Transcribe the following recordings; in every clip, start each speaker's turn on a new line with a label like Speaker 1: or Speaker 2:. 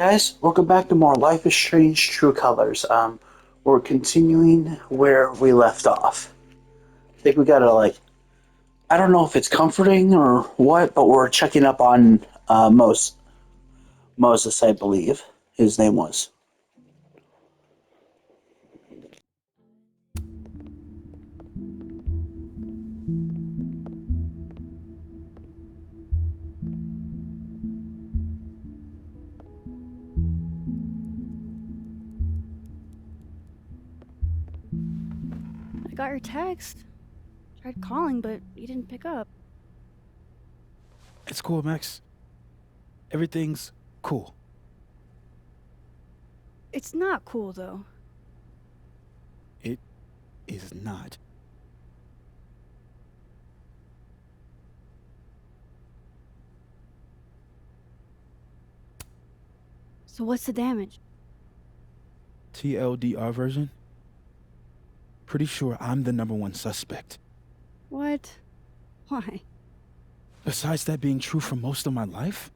Speaker 1: Guys, welcome back to more Life is Strange True Colors. We're continuing where we left off. I think we gotta I don't know if it's comforting or what, but we're checking up on Moses, I believe his name was.
Speaker 2: I got your text. Tried calling, but you didn't pick up.
Speaker 3: It's cool, Max. Everything's cool.
Speaker 2: It's not cool, though.
Speaker 3: It is not.
Speaker 2: So what's the damage?
Speaker 3: TLDR version? Pretty sure I'm the #1 suspect.
Speaker 2: What? Why?
Speaker 3: Besides that being true for most of my life?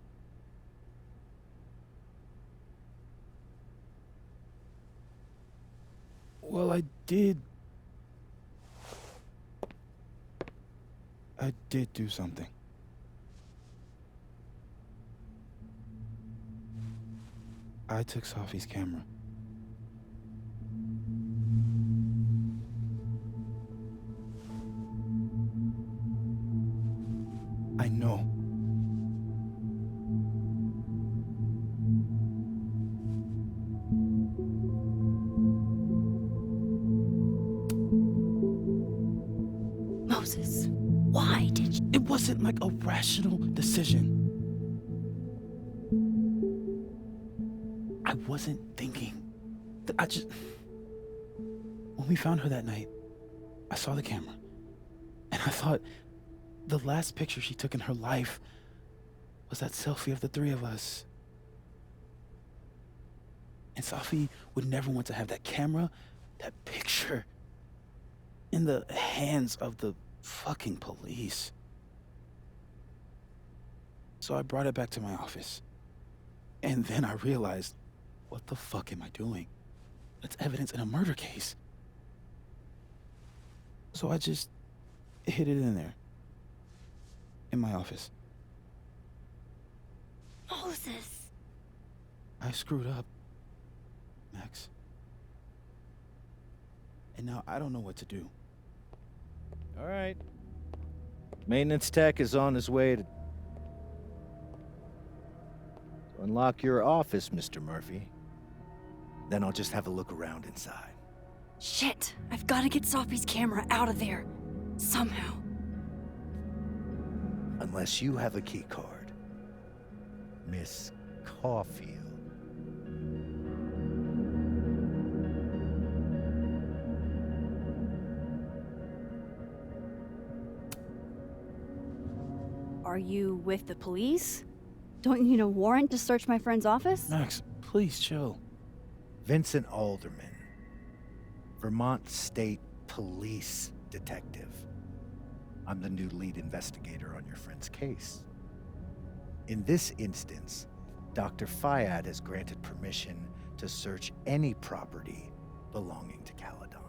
Speaker 3: Well, I did do something. I took Sophie's camera. I know.
Speaker 2: Moses, why did you?
Speaker 3: It wasn't like a rational decision. I wasn't thinking. When we found her that night, I saw the camera, and I thought the last picture she took in her life was that selfie of the three of us. And Sophie would never want to have that camera, that picture, in the hands of the fucking police. So I brought it back to my office. And then I realized, what the fuck am I doing? That's evidence in a murder case. So I just hid it in there. In my office.
Speaker 2: Moses!
Speaker 3: I screwed up, Max. And now I don't know what to do.
Speaker 4: All right. Maintenance tech is on his way to unlock your office, Mr. Murphy. Then I'll just have a look around inside.
Speaker 2: Shit! I've got to get Sophie's camera out of there. Somehow.
Speaker 4: Unless you have a key card. Miss Caulfield.
Speaker 2: Are you with the police? Don't you need a warrant to search my friend's office?
Speaker 3: Max, please chill.
Speaker 4: Vincent Alderman. Vermont State Police Detective. I'm the new lead investigator on your friend's case. In this instance, Dr. Fayad has granted permission to search any property belonging to Caledon.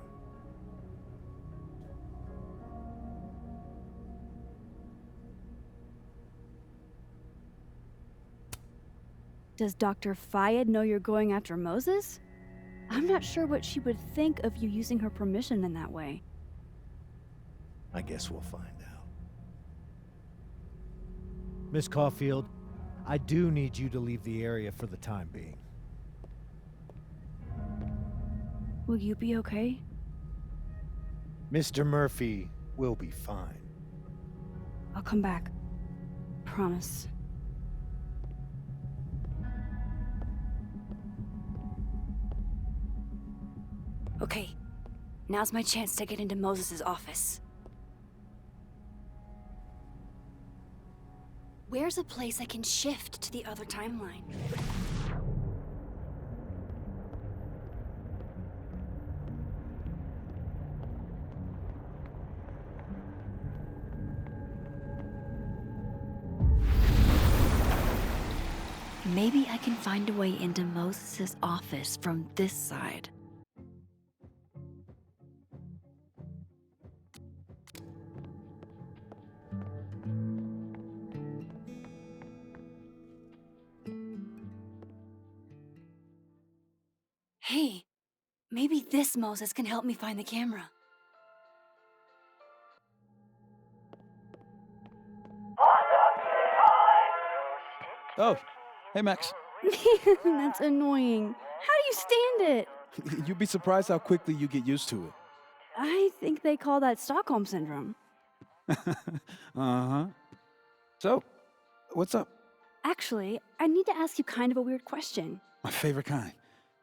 Speaker 2: Does Dr. Fayed know you're going after Moses? I'm not sure what she would think of you using her permission in that way.
Speaker 4: I guess we'll find out. Miss Caulfield, I do need you to leave the area for the time being.
Speaker 2: Will you be okay?
Speaker 4: Mr. Murphy will be fine.
Speaker 2: I'll come back. Promise. Okay, now's my chance to get into Moses' office. Where's a place I can shift to the other timeline? Maybe I can find a way into Moses' office from this side. Hey, maybe this Moses can help me find the camera.
Speaker 3: Oh, hey, Max.
Speaker 2: That's annoying. How do you stand it?
Speaker 3: You'd be surprised how quickly you get used to
Speaker 2: I think they call that Stockholm Syndrome.
Speaker 3: it. Uh-huh. So, what's up?
Speaker 2: Actually, I need to ask you kind of a weird question.
Speaker 3: My favorite kind.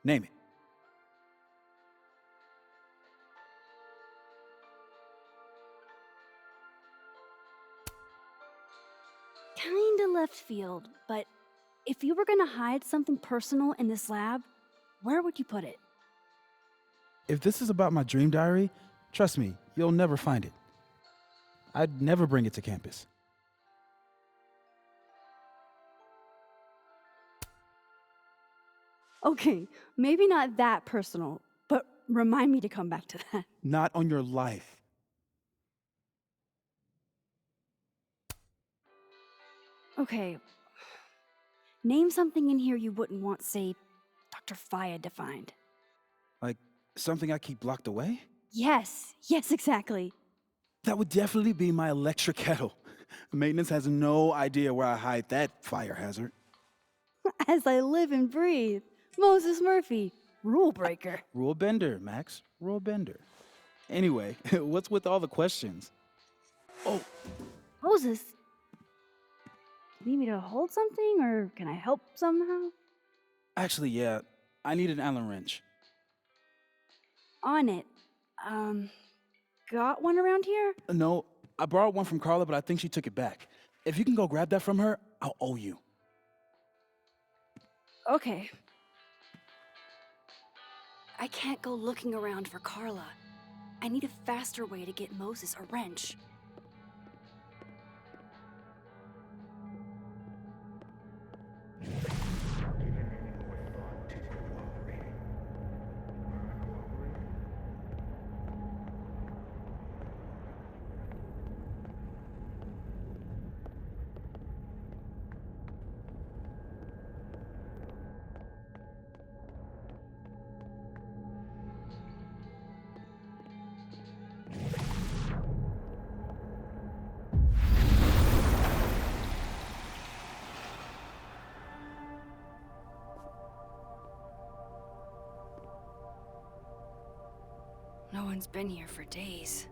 Speaker 3: Name it.
Speaker 2: Kinda left field, but if you were gonna hide something personal in this lab, where would you put it?
Speaker 3: If this is about my dream diary, trust me, you'll never find it. I'd never bring it to campus.
Speaker 2: Okay, maybe not that personal, but remind me to come back to that.
Speaker 3: Not on your life.
Speaker 2: Okay. Name something in here you wouldn't want, say, Dr. Fayed to find.
Speaker 3: Like something I keep locked away?
Speaker 2: Yes, exactly.
Speaker 3: That would definitely be my electric kettle. Maintenance has no idea where I hide that fire hazard.
Speaker 2: As I live and breathe. Moses Murphy, rule breaker.
Speaker 3: Rule bender, Max. Rule bender. Anyway, what's with all the questions? Oh,
Speaker 2: Moses, you need me to hold something or can I help somehow?
Speaker 3: actually, yeah. I need an Allen wrench.
Speaker 2: On it. Got one around here?
Speaker 3: No, I borrowed one from Carla, but I think she took it back. If you can go grab that from her, I'll owe you.
Speaker 2: Okay. I can't go looking around for Carla. I need a faster way to get Moses a wrench. No one's been here for days.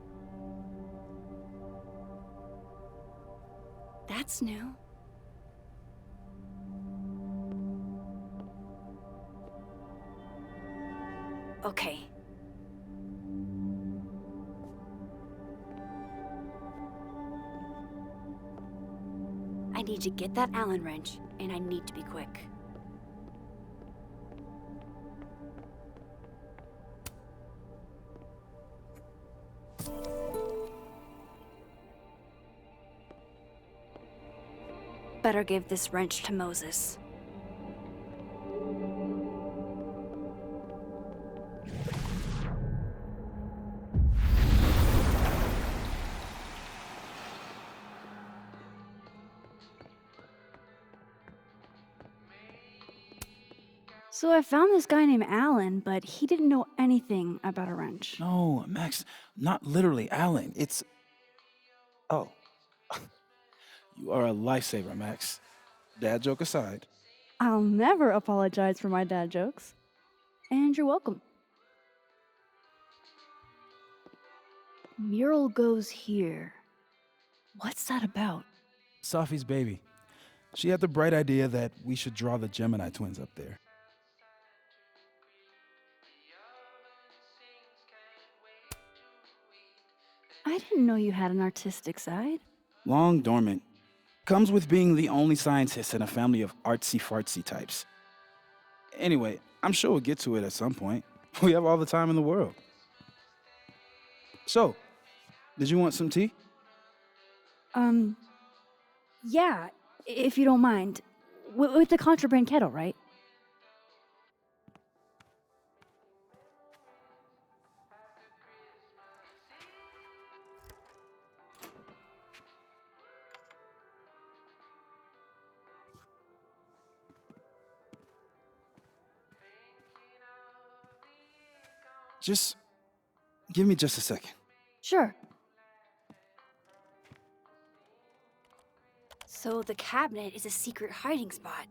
Speaker 2: That's new. Okay. I need to get that Allen wrench, and I need to be quick. Better give this wrench to Moses. So I found this guy named Alan, but he didn't know anything about a wrench.
Speaker 3: No, Max, not literally Allen. It's. Oh. You are a lifesaver, Max. Dad joke aside.
Speaker 2: I'll never apologize for my dad jokes. And you're welcome. Mural goes here. What's that about?
Speaker 3: Safi's baby. She had the bright idea that we should draw the Gemini twins up there.
Speaker 2: I didn't know you had an artistic side.
Speaker 3: Long dormant. Comes with being the only scientist in a family of artsy-fartsy types. Anyway, I'm sure we'll get to it at some point. We have all the time in the world. So, did you want some tea?
Speaker 2: Yeah, if you don't mind. With the contraband kettle, right?
Speaker 3: Just give me just a second.
Speaker 2: Sure. So the cabinet is a secret hiding spot.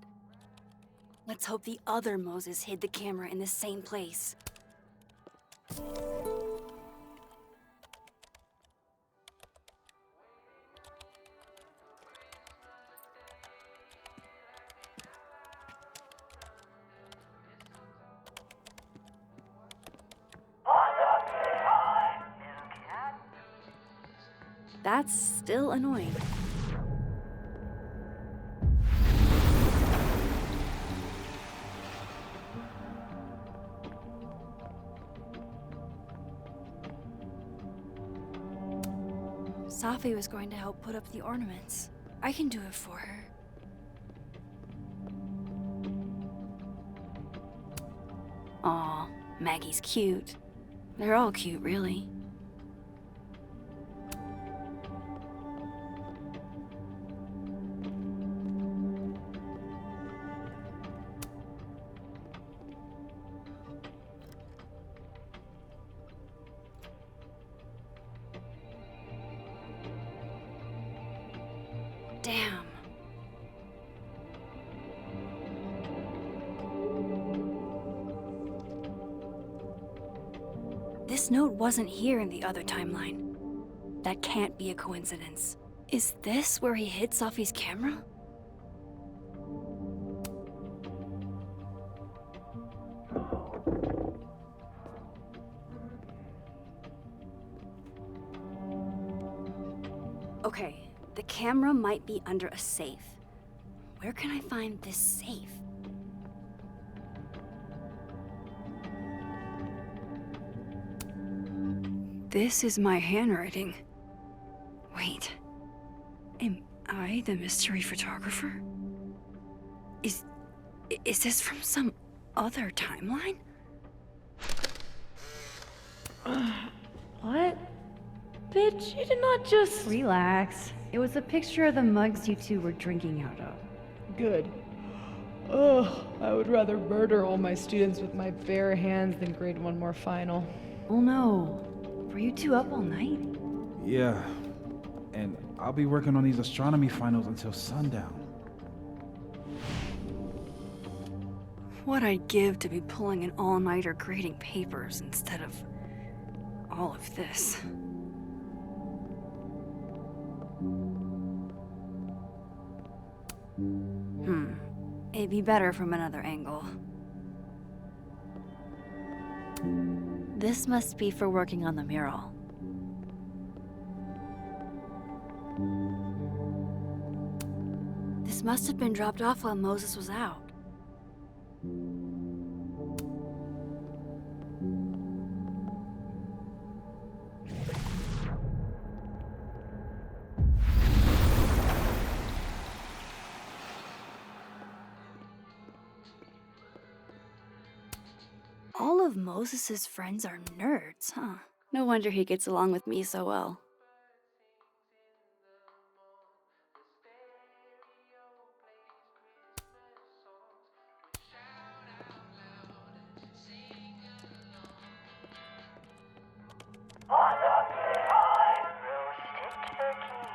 Speaker 2: Let's hope the other Moses hid the camera in the same place. That's still annoying. Safi was going to help put up the ornaments. I can do it for her. Aw, Maggie's cute. They're all cute, really. Damn. This note wasn't here in the other timeline. That can't be a coincidence. Is this where he hid Safi's camera? Okay. The camera might be under a safe. Where can I find this safe? This is my handwriting. Wait. Am I the mystery photographer? Is this from some other timeline?
Speaker 5: What? Bitch, you did not just...
Speaker 6: Relax. It was a picture of the mugs you two were drinking out of.
Speaker 5: Good. Ugh, I would rather murder all my students with my bare hands than grade one more final.
Speaker 6: Oh no. Were you two up all night?
Speaker 3: Yeah. And I'll be working on these astronomy finals until sundown.
Speaker 2: What I'd give to be pulling an all-nighter grading papers instead of all of this. It'd be better from another angle. This must be for working on the mural. This must have been dropped off while Moses was out. All of Moses's friends are nerds, huh? No wonder he gets along with me so well.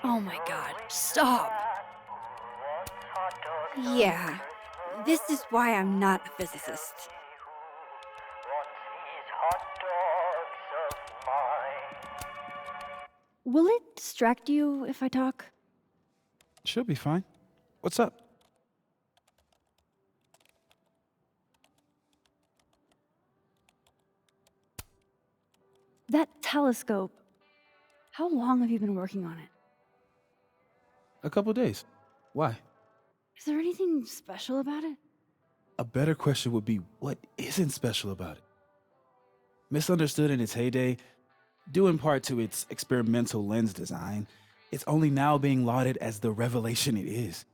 Speaker 2: Oh my god, stop! Yeah, this is why I'm not a physicist. Will it distract you if I talk?
Speaker 3: She'll be fine. What's up?
Speaker 2: That telescope. How long have you been working on it?
Speaker 3: A couple days. Why?
Speaker 2: Is there anything special about it?
Speaker 3: A better question would be, what isn't special about it? Misunderstood in its heyday, due in part to its experimental lens design, it's only now being lauded as the revelation it is.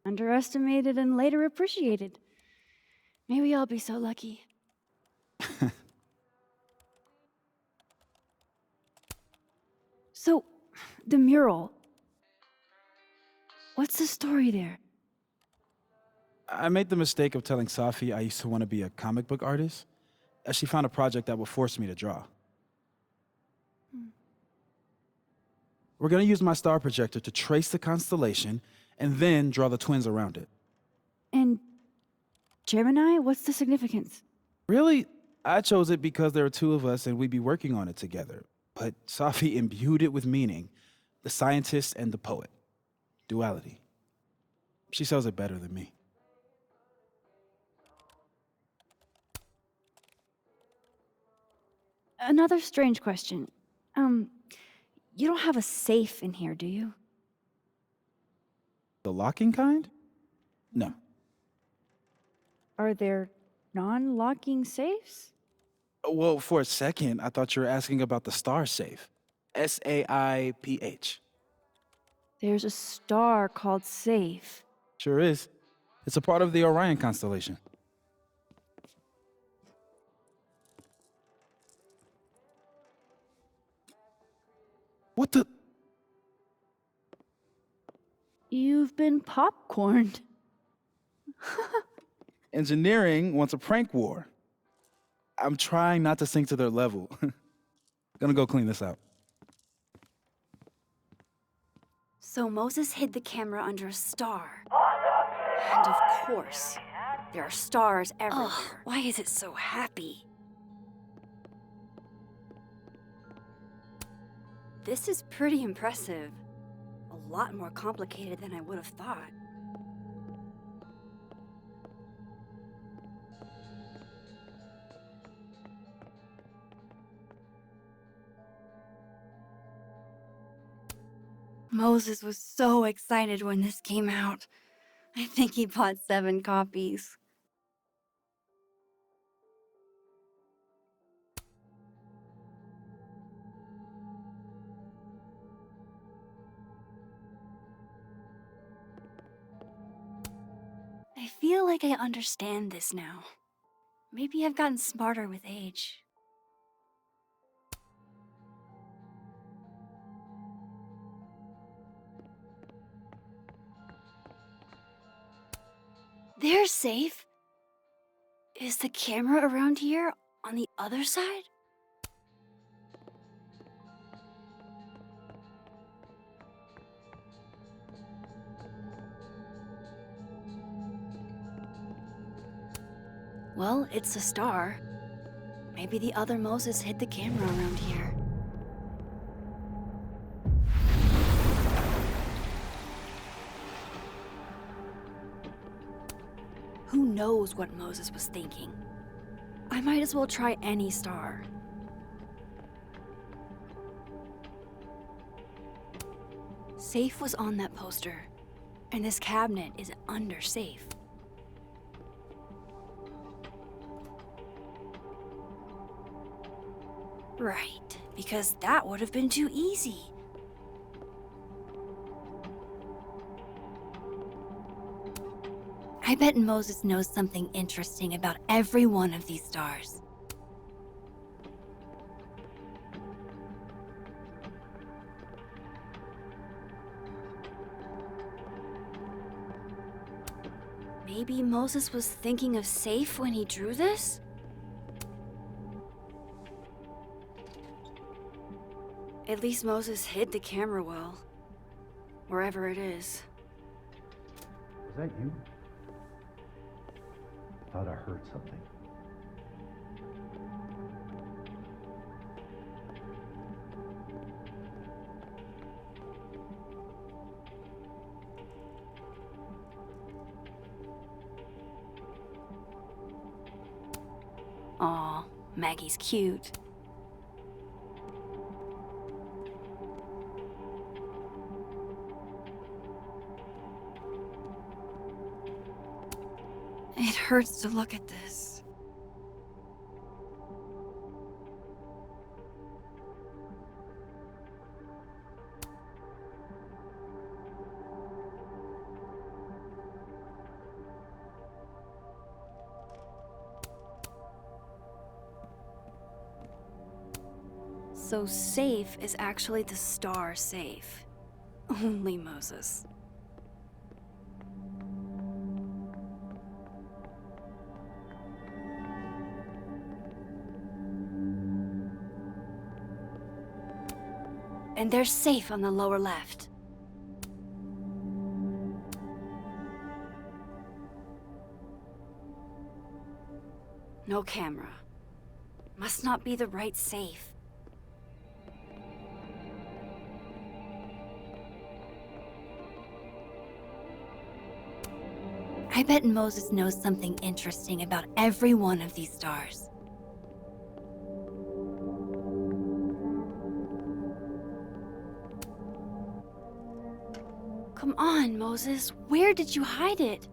Speaker 2: Underestimated and later appreciated. Maybe I'll be so lucky. So, the mural. What's the story there?
Speaker 3: I made the mistake of telling Safi I used to want to be a comic book artist, as she found a project that would force me to draw. We're gonna use my star projector to trace the constellation and then draw the twins around it.
Speaker 2: And Gemini, what's the significance?
Speaker 3: Really, I chose it because there are two of us and we'd be working on it together. But Safi imbued it with meaning, the scientist and the poet. Duality. She sells it better than me.
Speaker 2: Another strange question. You don't have a safe in here, do you?
Speaker 3: The locking kind? No.
Speaker 2: Are there non-locking safes?
Speaker 3: Well, for a second, I thought you were asking about the star safe. SAIPH.
Speaker 2: There's a star called Safe.
Speaker 3: Sure is. It's a part of the Orion constellation. What the?
Speaker 2: You've been popcorned.
Speaker 3: Engineering wants a prank war. I'm trying not to sink to their level. Gonna go clean this out.
Speaker 7: So Moses hid the camera under a star. And of course, there are stars everywhere. Ugh, why is it so happy? This is pretty impressive. A lot more complicated than I would have thought. Moses was so excited when this came out. I think he bought 7 copies. I feel like I understand this now. Maybe I've gotten smarter with age. They're safe. Is the camera around here on the other side? Well, it's a star. Maybe the other Moses hid the camera around here. Who knows what Moses was thinking? I might as well try any star. Safe was on that poster, and this cabinet is under safe. Right, because that would have been too easy. I bet Moses knows something interesting about every one of these stars. Maybe Moses was thinking of Safe when he drew this? At least Moses hid the camera well. Wherever it is.
Speaker 4: Was that you? Thought I heard something.
Speaker 7: Aw, Maggie's cute. It hurts to look at this. So safe is actually the star safe. Only Moses. And there's safe on the lower left. No camera. Must not be the right safe. I bet Moses knows something interesting about every one of these stars. Come on, Moses. Where did you hide it?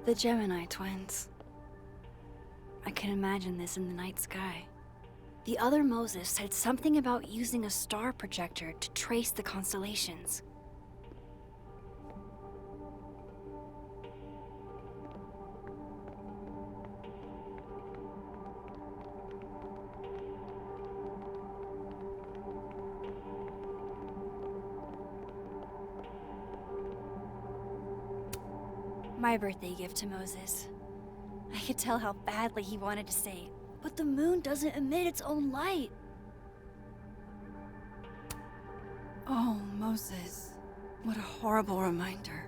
Speaker 7: The Gemini twins. I can imagine this in the night sky. The other Moses said something about using a star projector to trace the constellations. My birthday gift to Moses. I could tell how badly he wanted to say, but the moon doesn't emit its own light. Oh, Moses. What a horrible reminder.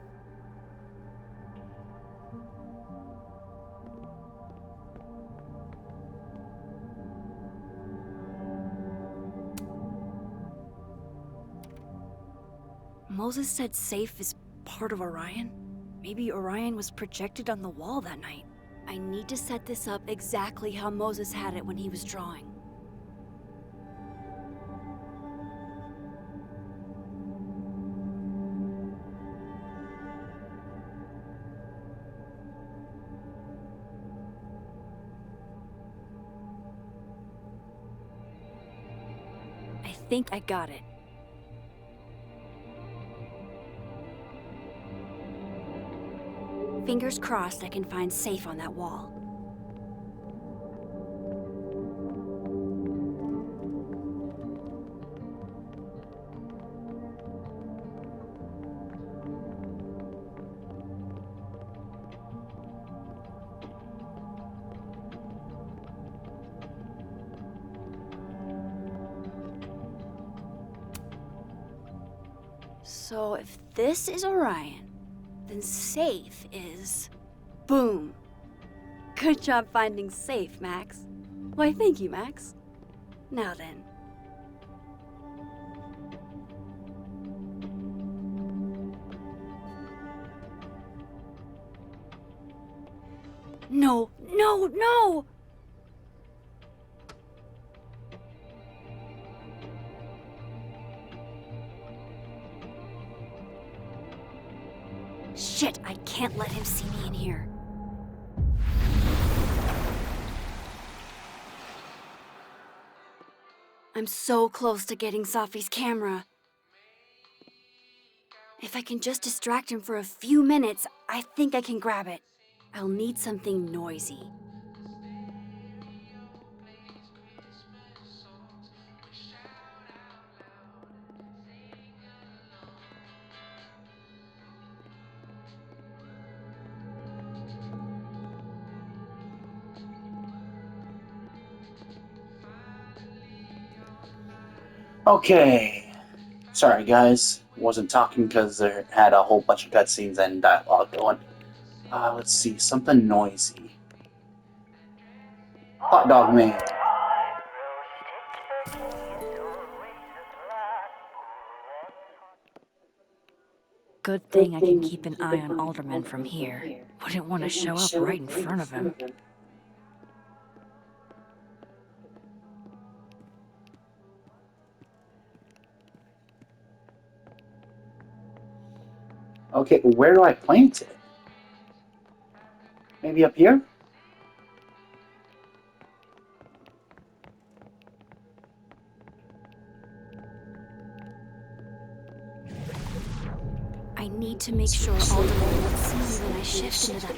Speaker 7: Moses said safe is part of Orion? Maybe Orion was projected on the wall that night. I need to set this up exactly how Moses had it when he was drawing. I think I got it. Fingers crossed I can find safe on that wall. So if this is Orion, then safe is... boom. Good job finding safe, Max. Why, thank you, Max. Now then. No, no, no! Shit, I can't let him see me in here. I'm so close to getting Safi's camera. If I can just distract him for a few minutes, I think I can grab it. I'll need something noisy.
Speaker 1: Okay. Sorry, guys. Wasn't talking because there had a whole bunch of cutscenes and dialogue going. Let's see. Something noisy. Hot Dog Man.
Speaker 6: Good thing I can keep an eye on Alderman from here. Wouldn't want to show up right in front of him.
Speaker 1: Okay, where do I plant it? Maybe up here?
Speaker 7: need to make sure Alderman won't see me when I shift into that.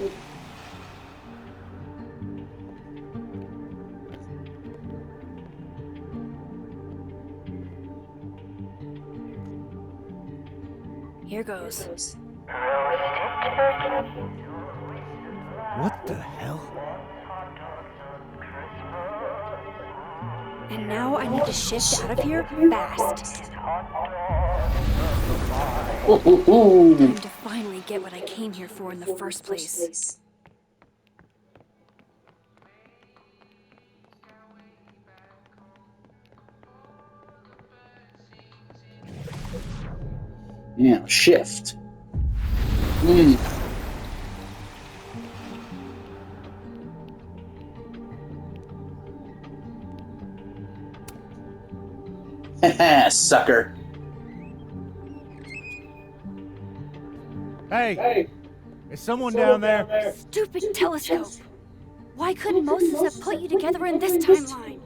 Speaker 7: Here goes.
Speaker 4: What the hell?
Speaker 7: And now I need to shift out of here fast. Time to finally get what I came here for in the first place.
Speaker 1: Yeah, shift. Mm. Sucker.
Speaker 4: Hey! Is someone down there?
Speaker 7: Stupid telescope! Why couldn't Moses have put you together in this timeline?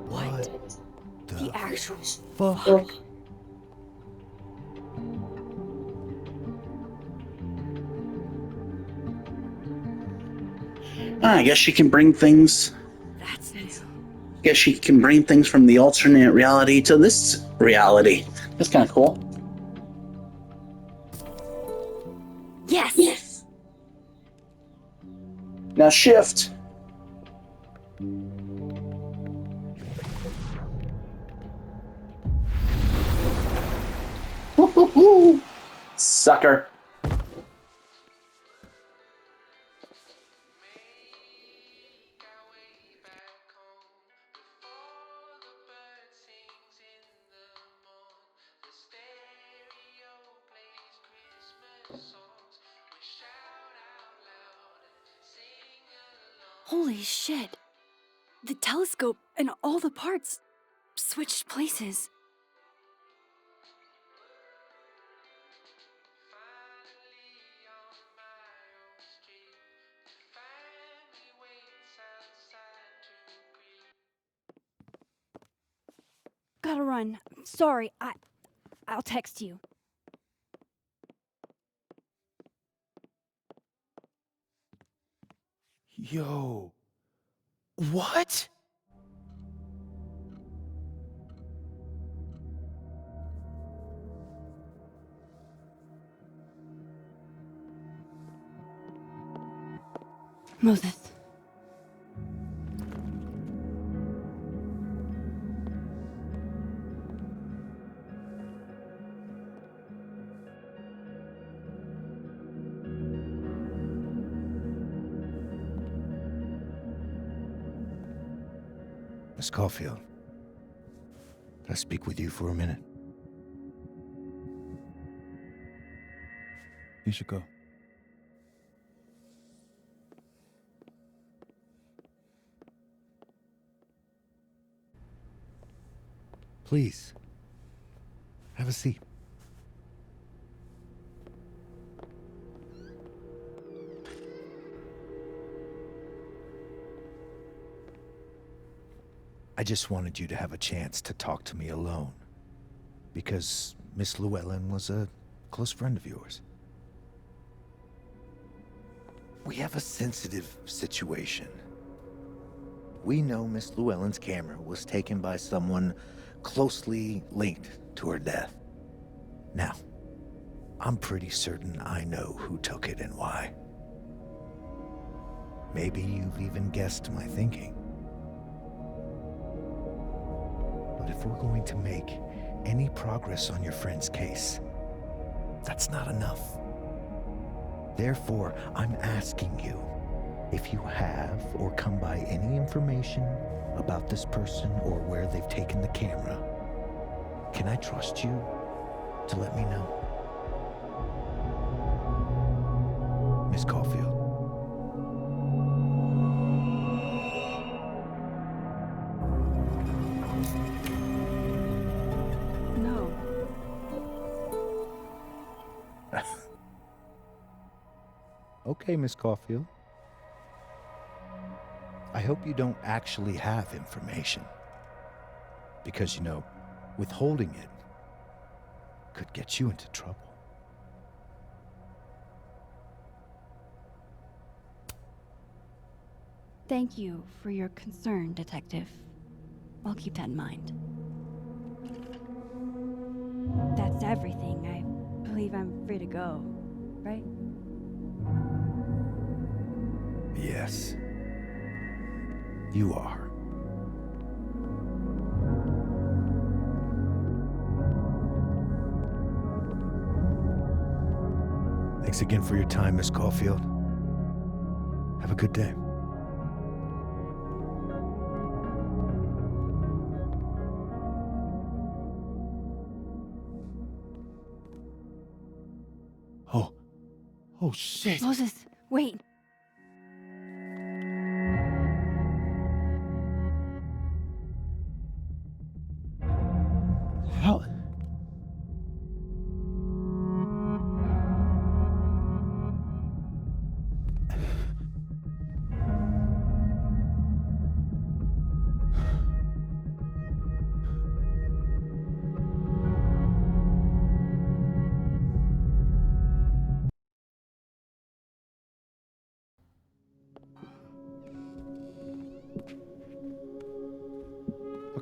Speaker 4: What
Speaker 7: The actual
Speaker 4: fuck?
Speaker 1: I guess she can bring things.
Speaker 7: That's new.
Speaker 1: Guess she can bring things from the alternate reality to this reality. That's kind of cool.
Speaker 7: Yes!
Speaker 1: Now shift. Woo-hoo-hoo. Sucker.
Speaker 7: Holy shit. The telescope and all the parts switched places.
Speaker 2: Gotta run. Sorry, I'll text you.
Speaker 3: Yo. What?
Speaker 2: Moses.
Speaker 4: Miss Caulfield, can I speak with you for a minute?
Speaker 3: You should go.
Speaker 4: Please, have a seat. I just wanted you to have a chance to talk to me alone, because Miss Llewellyn was a close friend of yours. We have a sensitive situation. We know Miss Llewellyn's camera was taken by someone closely linked to her death. Now, I'm pretty certain I know who took it and why. Maybe you've even guessed my thinking. But if we're going to make any progress on your friend's case, that's not enough. Therefore, I'm asking you, if you have or come by any information about this person or where they've taken the camera, can I trust you to let me know? Miss Caulfield. Okay, Miss Caulfield. I hope you don't actually have information. Because, you know, withholding it could get you into trouble.
Speaker 2: Thank you for your concern, Detective. I'll keep that in mind. That's everything. I believe I'm free to go, right?
Speaker 4: Yes. You are. Thanks again for your time, Miss Caulfield. Have a good day.
Speaker 3: Oh shit.
Speaker 2: Moses, wait.
Speaker 3: How?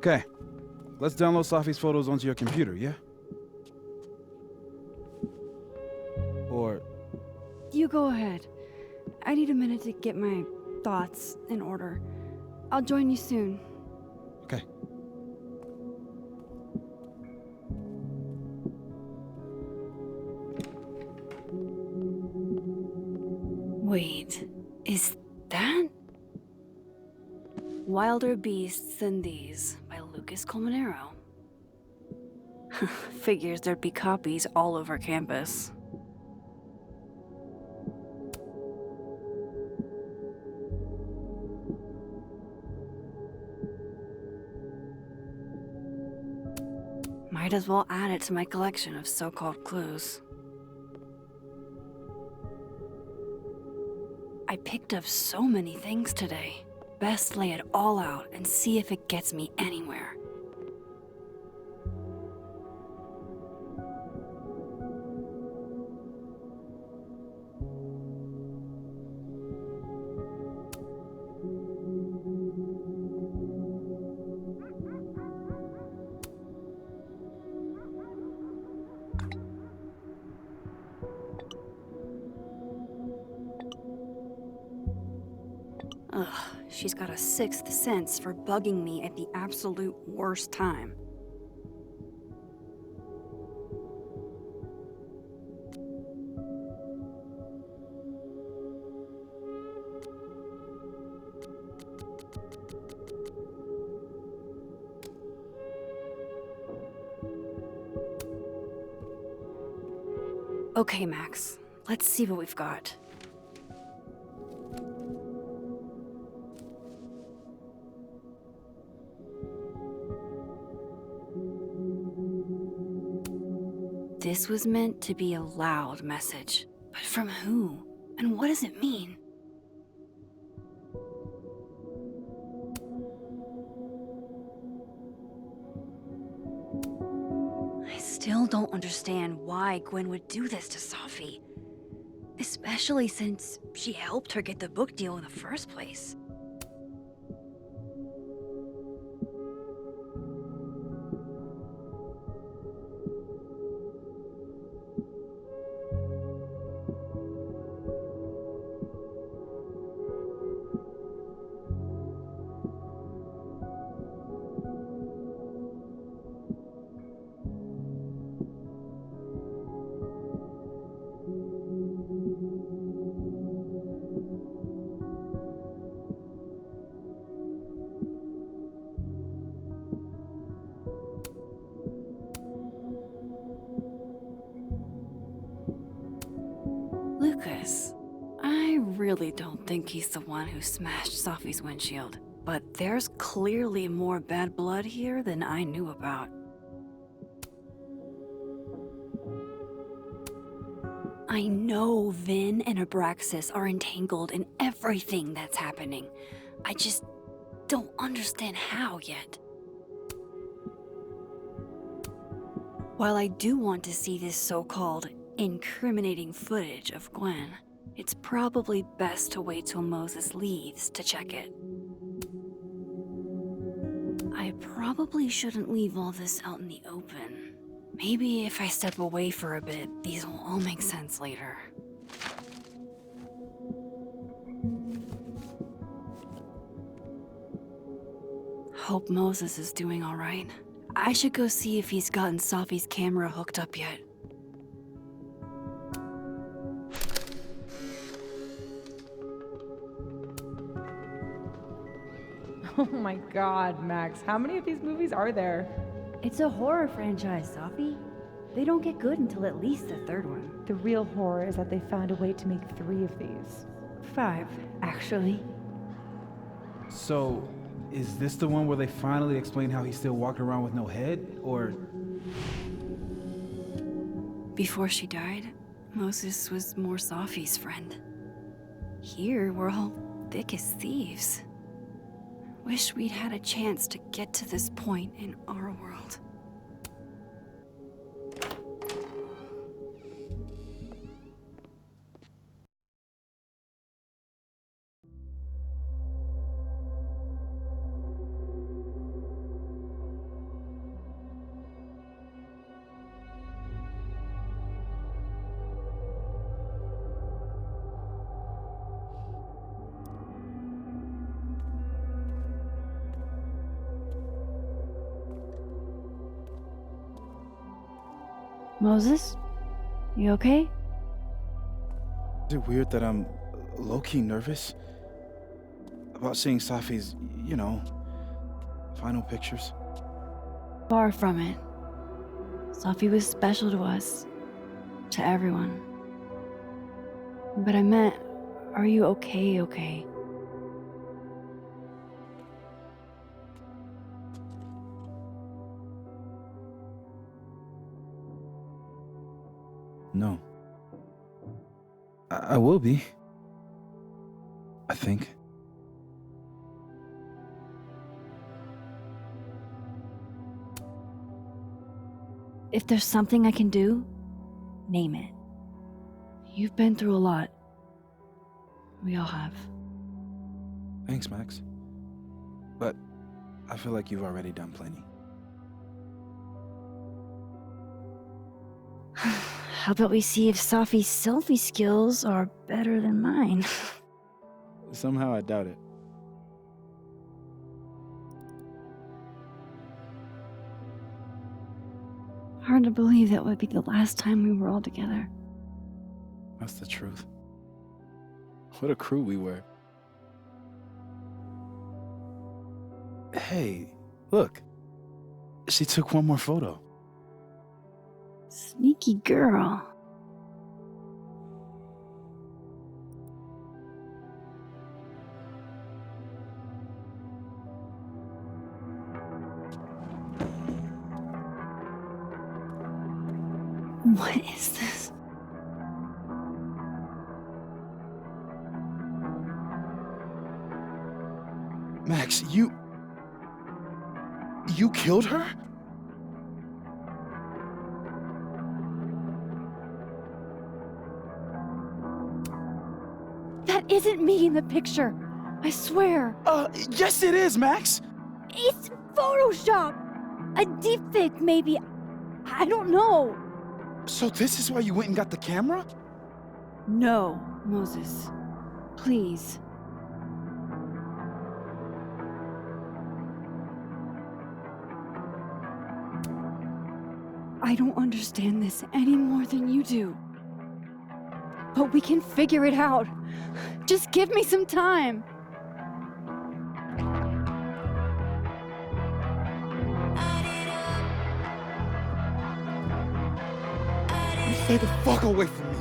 Speaker 3: Okay, let's download Safi's photos onto your computer, yeah? Or
Speaker 2: You go ahead. I need a minute to get my thoughts in order. I'll join you soon.
Speaker 3: okay.
Speaker 7: Wait, is that? Wilder Beasts Than These by Lucas Colmenero. Figures there'd be copies all over campus. Might as well add it to my collection of so-called clues. I picked up so many things today. Best lay it all out and see if it gets me anywhere. Ugh, she's got a sixth sense for bugging me at the absolute worst time. Okay, Max, let's see what we've got. This was meant to be a loud message, but from who? And what does it mean? I still don't understand why Gwen would do this to Safi. Especially since she helped her get the book deal in the first place. Lucas, I really don't think he's the one who smashed Safi's windshield, but there's clearly more bad blood here than I knew about. I know Vin and Abraxas are entangled in everything that's happening. I just don't understand how yet. While I do want to see this so-called incriminating footage of Gwen, it's probably best to wait till Moses leaves to check it. I probably shouldn't leave all this out in the open. Maybe if I step away for a bit, these will all make sense later. Hope Moses is doing all right. I should go see if he's gotten Safi's camera hooked up yet.
Speaker 5: Oh my god, Max, how many of these movies are there?
Speaker 2: It's a horror franchise, Safi. They don't get good until at least the third one.
Speaker 5: The real horror is that they found a way to make 3 of these.
Speaker 2: 5, actually.
Speaker 3: So, is this the one where they finally explain how he's still walking around with no head? Or...
Speaker 7: Before she died, Moses was more Safi's friend. Here, we're all thick as thieves. Wish we'd had a chance to get to this point in our world.
Speaker 2: Moses? You okay?
Speaker 3: Is it weird that I'm low-key nervous about seeing Safi's, final pictures?
Speaker 2: Far from it. Safi was special to us. To everyone. But I meant, are you okay?
Speaker 3: No. I will be. I think.
Speaker 2: If there's something I can do, name it. You've been through a lot. We all have.
Speaker 3: Thanks, Max. But I feel like you've already done plenty.
Speaker 2: How about we see if Safi's selfie skills are better than mine?
Speaker 3: Somehow I doubt it.
Speaker 2: Hard to believe that would be the last time we were all together.
Speaker 3: That's the truth. What a crew we were. Hey, look. She took one more photo.
Speaker 2: Sneaky girl. What is this?
Speaker 3: Max, you killed her?
Speaker 2: That isn't me in the picture. I swear.
Speaker 3: Yes it is, Max.
Speaker 2: It's Photoshop. A deepfake, maybe. I don't know.
Speaker 3: So this is why you went and got the camera?
Speaker 2: No, Moses. Please. I don't understand this any more than you do. But we can figure it out. Just give me some time.
Speaker 3: You stay the fuck away from me.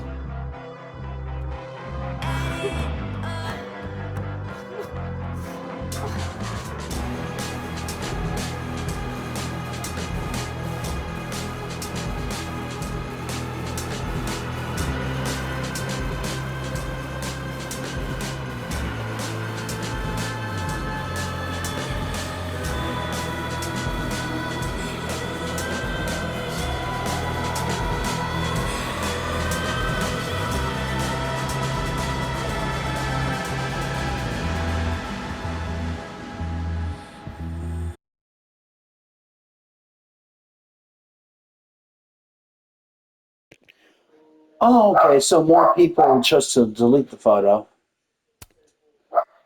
Speaker 1: Oh, okay. So more people chose to delete the photo.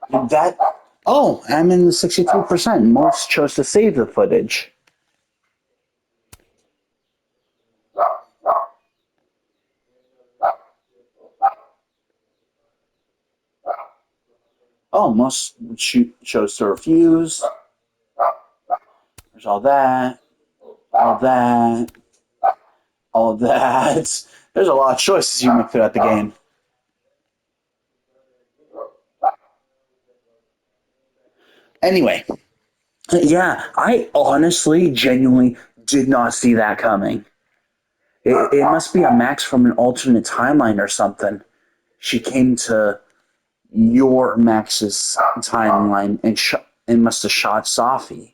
Speaker 1: And that. Oh, I'm in the 63%. Most chose to save the footage. Oh, most chose to refuse. There's all that. All that. All that. There's a lot of choices you make throughout the game. Anyway, yeah, I honestly, genuinely did not see that coming. It must be a Max from an alternate timeline or something. She came to your Max's timeline and must have shot Safi,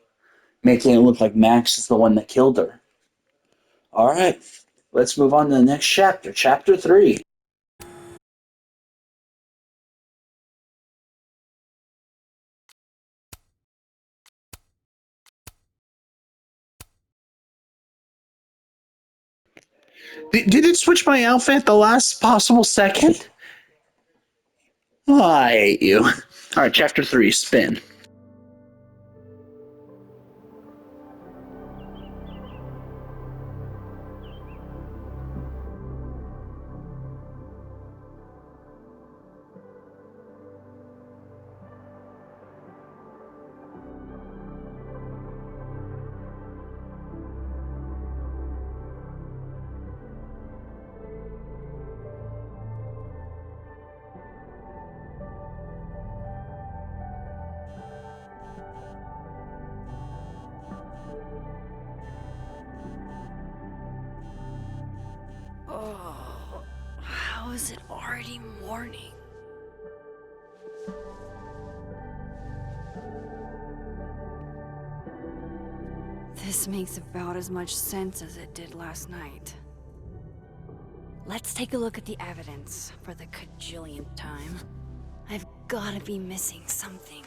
Speaker 1: making it look like Max is the one that killed her. All right, let's move on to the next chapter, chapter 3. Did it switch my outfit at the last possible second? Oh, I hate you. All right, chapter 3, spin.
Speaker 7: Oh, how is it already morning? This makes about as much sense as it did last night. Let's take a look at the evidence for the cajillionth time. I've gotta be missing something.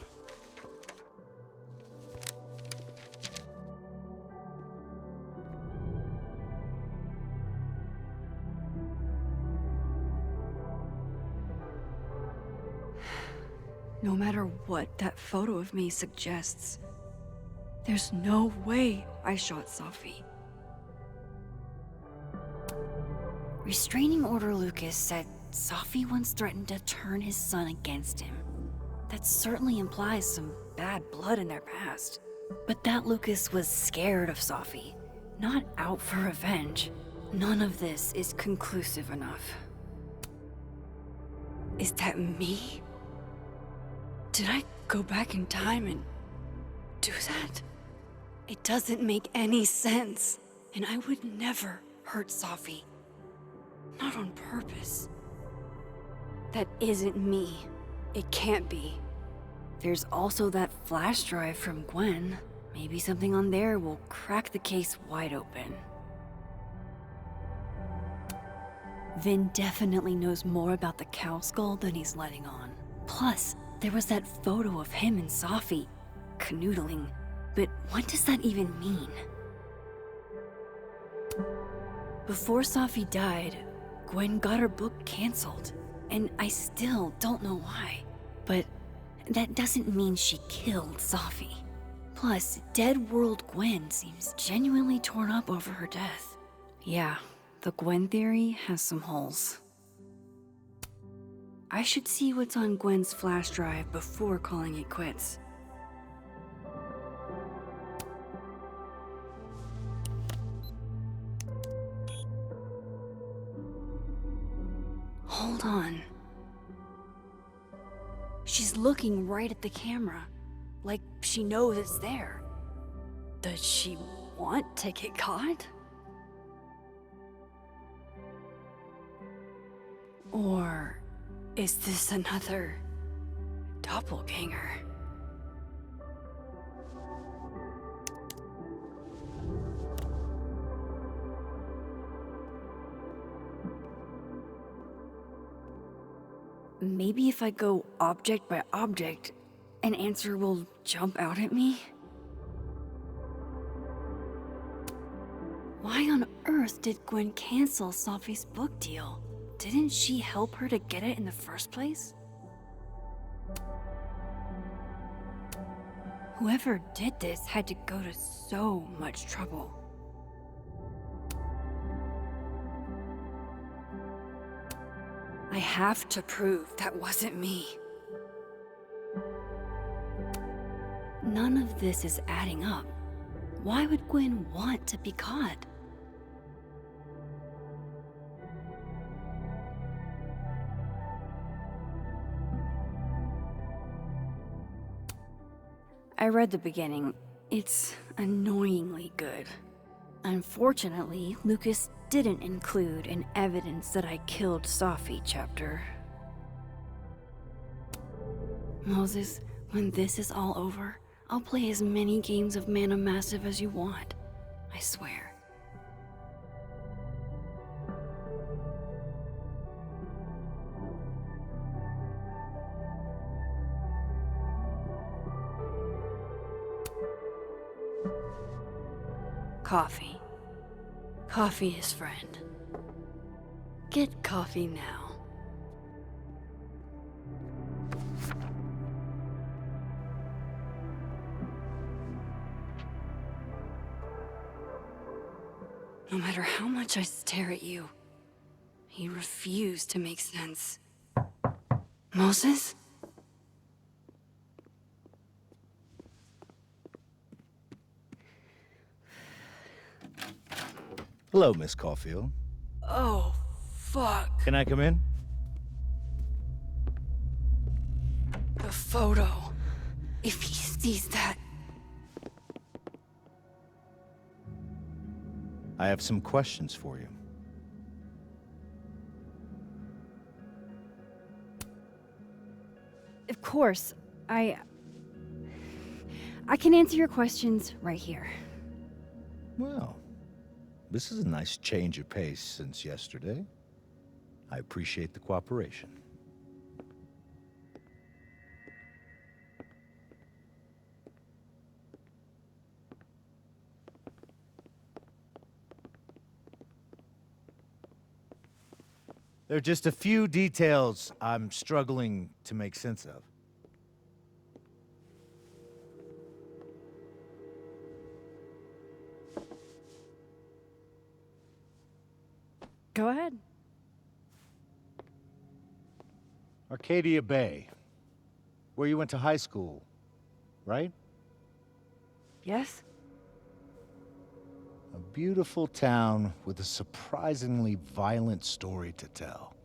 Speaker 7: No matter what that photo of me suggests, there's no way I shot Safi. Restraining Order Lucas said Safi once threatened to turn his son against him. That certainly implies some bad blood in their past. But that Lucas was scared of Safi, not out for revenge. None of this is conclusive enough. Is that me? Did I go back in time and do that? It doesn't make any sense. And I would never hurt Safi. Not on purpose. That isn't me. It can't be. There's also that flash drive from Gwen. Maybe something on there will crack the case wide open. Vin definitely knows more about the cow skull than he's letting on. Plus, there was that photo of him and Safi canoodling. But what does that even mean? Before Safi died, Gwen got her book canceled. And I still don't know why. But that doesn't mean she killed Safi. Plus, Dead World Gwen seems genuinely torn up over her death. Yeah, the Gwen theory has some holes. I should see what's on Gwen's flash drive before calling it quits. Hold on. She's looking right at the camera, like she knows it's there. Does she want to get caught? Or is this another doppelganger? Maybe if I go object by object, an answer will jump out at me? Why on earth did Gwen cancel Safi's book deal? didn't she help her to get it in the first place? Whoever did this had to go to so much trouble. I have to prove that wasn't me. None of this is adding up. Why would Gwen want to be caught? I read the beginning. It's annoyingly good. Unfortunately, Lucas didn't include an evidence that I killed Safi chapter. Moses, when this is all over, I'll play as many games of Mana Massive as you want. I swear. Coffee. Coffee is friend. Get coffee now. No matter how much I stare at you, you refuse to make sense. Moses?
Speaker 4: Hello, Miss Caulfield.
Speaker 7: Oh, fuck.
Speaker 4: Can I come in?
Speaker 7: The photo. If he sees that...
Speaker 4: I have some questions for you.
Speaker 2: Of course, I can answer your questions right here.
Speaker 4: Well, this is a nice change of pace since yesterday. I appreciate the cooperation. There are just a few details I'm struggling to make sense of.
Speaker 2: Go ahead.
Speaker 4: Arcadia Bay, where you went to high school, right?
Speaker 2: Yes?
Speaker 4: A beautiful town with a surprisingly violent story to tell.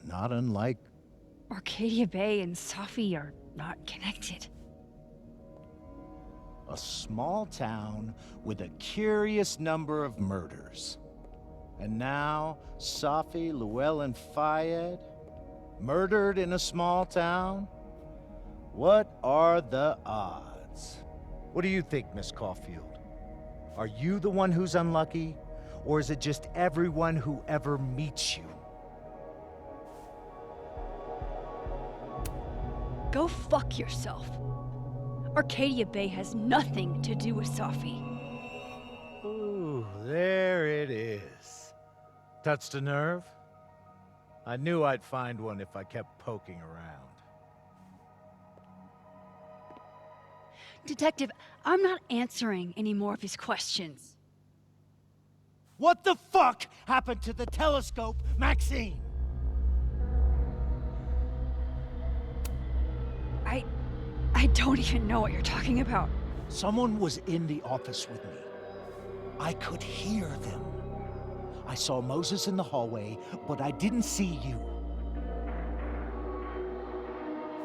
Speaker 4: Not unlike...
Speaker 2: Arcadia Bay and Safi are not connected.
Speaker 4: a small town with a curious number of murders. And now, Safi, Llewellyn Fayed, murdered in a small town? What are the odds? What do you think, Miss Caulfield? Are you the one who's unlucky, or is it just everyone who ever meets you?
Speaker 2: Go fuck yourself. Arcadia Bay has nothing to do with Safi.
Speaker 4: Ooh, there it is. Touched a nerve? I knew I'd find one if I kept poking around.
Speaker 2: Detective, I'm not answering any more of his questions.
Speaker 4: What the fuck happened to the telescope, Maxine?
Speaker 2: I don't even know what you're talking about.
Speaker 4: Someone was in the office with me. I could hear them. I saw Moses in the hallway, but I didn't see you.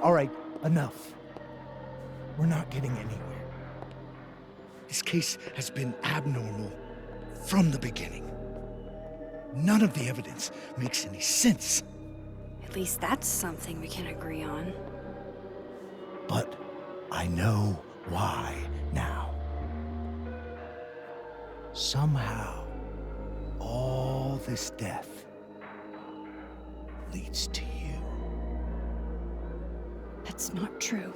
Speaker 4: All right, enough. We're not getting anywhere. This case has been abnormal from the beginning. None of the evidence makes any sense.
Speaker 7: At least that's something we can agree on.
Speaker 4: But I know why now. Somehow, all this death leads to you.
Speaker 2: That's not true.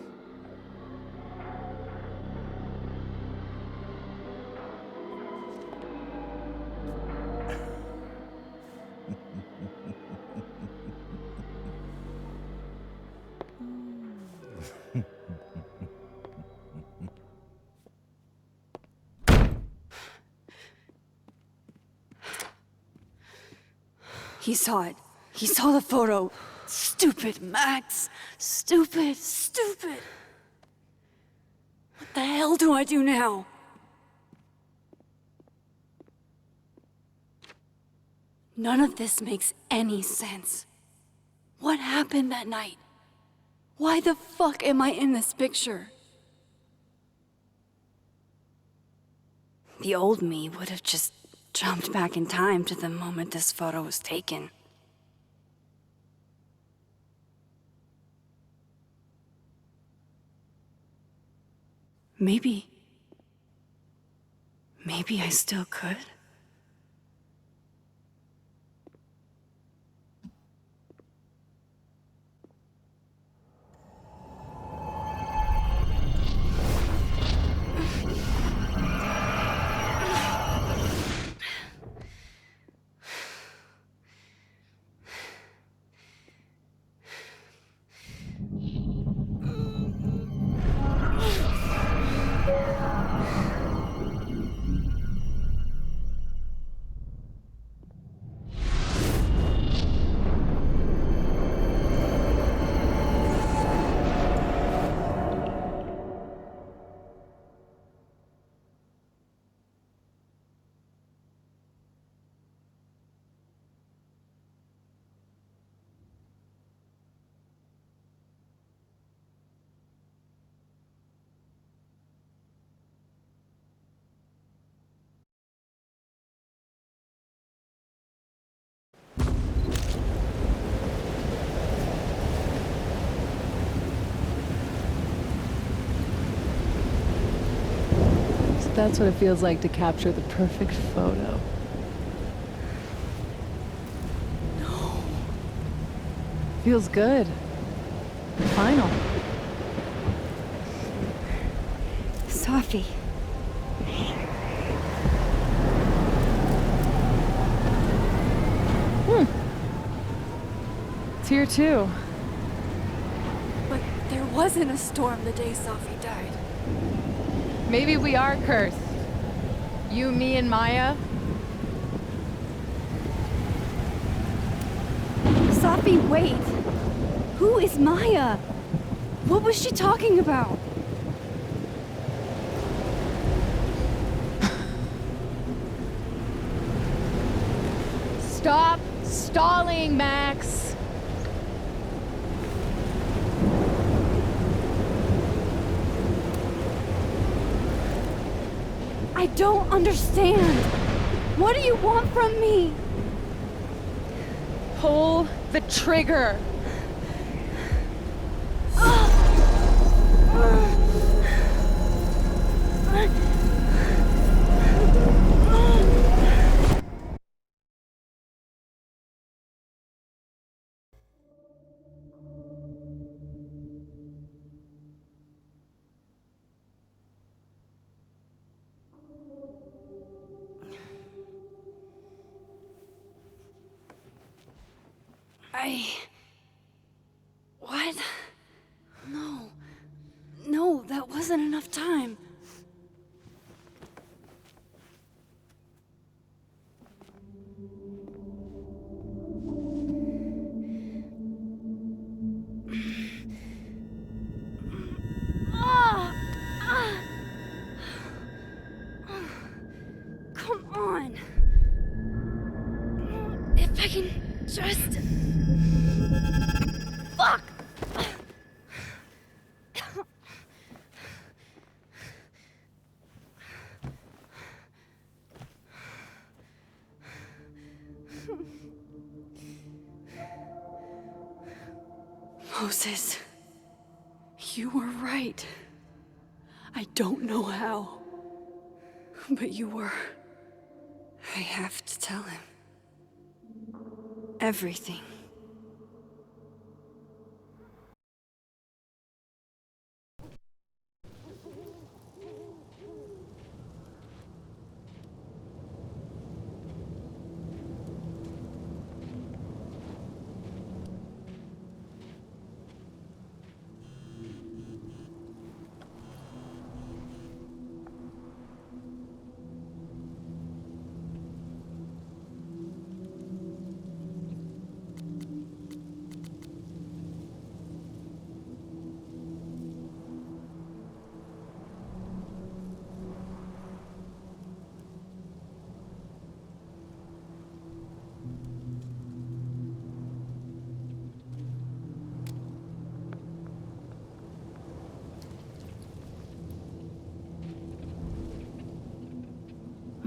Speaker 2: He saw it. He saw the photo. Stupid, Max. Stupid, stupid. What the hell do I do now? None of this makes any sense. What happened that night? Why the fuck am I in this picture? The old me would have just jumped back in time to the moment this photo was taken. Maybe I still could.
Speaker 5: That's what it feels like to capture the perfect photo.
Speaker 2: No.
Speaker 5: Feels good. Final.
Speaker 2: Safi.
Speaker 5: It's here too.
Speaker 2: But there wasn't a storm the day Safi died.
Speaker 5: Maybe we are cursed. You, me, and Maya.
Speaker 2: Safi, wait! Who is Maya? What was she talking about?
Speaker 5: Stop stalling, Max!
Speaker 2: I don't understand. What do you want from me?
Speaker 5: Pull the trigger!
Speaker 2: What? No, that wasn't enough time. Come on. If I can just... Fuck! Moses, you were right. I don't know how, but you were. I have to tell him. Everything.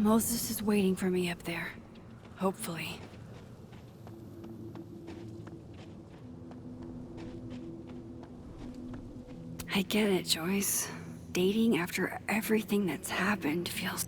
Speaker 2: Moses is waiting for me up there. Hopefully. I get it, Joyce. Dating after everything that's happened feels